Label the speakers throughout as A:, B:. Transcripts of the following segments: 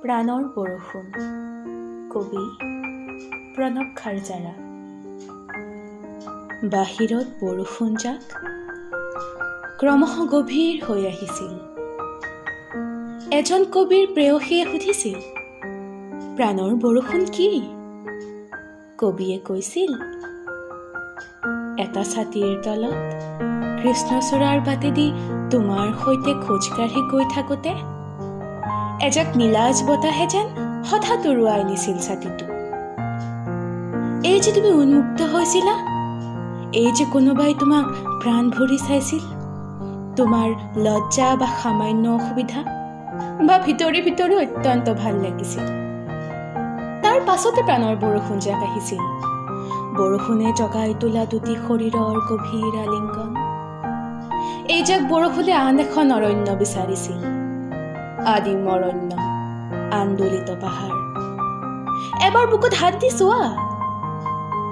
A: প্ৰাণৰ বৰষুণ। কবি প্ৰণৱ খাৰজাৰা। বাহিৰত বৰষুণজাক ক্ৰমশ গভীৰ হৈ আহিছিল। এজন কবিৰ প্ৰেয়সীয়ে সুধিছিল, প্ৰাণৰ বৰষুণ কি? কবিয়ে কৈছিল, এটা ছাতিৰ তলত কৃষ্ণচূড়াৰ বাটেদি তোমাৰ সৈতে খোজকাঢ়ি গৈ থাকোঁতে এজাক নীলাজ বতাহে যেন হঠাৎ উৰুৱাই নিছিল ছাতিটো। এই যে তুমি উন্মুক্ত হৈছিলা, এই যে কোনোবাই তোমাক প্ৰাণ ভৰি চাইছিল, তোমাৰ লজ্জা বা সামান্য অসুবিধা বা ভিতৰি ভিতৰি অত্যন্ত ভাল লাগিছিল। তাৰ পাছতে প্ৰাণৰ বৰষুণজাক আহিছিল। বৰষুণে জগাই তোলা দুটি শৰীৰৰ গভীৰ আলিংগন। এইজাক বৰষুণে আন এখন অৰণ্য বিচাৰিছিল, আদিম অৰণ্য, আন্দোলিত পাহাৰ। এবাৰ বুকুত হাত দি চোৱা,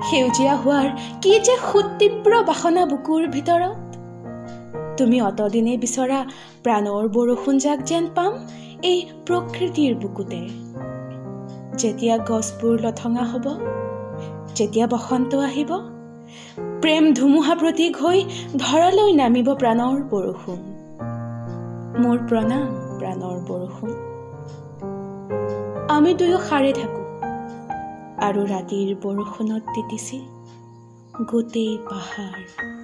A: সেউজীয়া হোৱাৰ কি যে সুতীব্ৰ বাসনা বুকুৰ ভিতৰত। তুমি অতদিনে বিচৰা প্ৰাণৰ বৰষুণজাক যেন পাম এই প্ৰকৃতিৰ বুকুতে। যেতিয়া গছবোৰ লঠঙা হ'ব, যেতিয়া বসন্ত আহিব, প্ৰেম ধুমুহা প্ৰতীক হৈ ধৰালৈ নামিব প্ৰাণৰ বৰষুণ। মোৰ প্ৰণাম প্ৰাণৰ বৰষুণ। আমি দুয়ো সাৰে থাকোঁ আৰু ৰাতিৰ বৰষুণত তিতিছিল গোটেই পাহাৰ।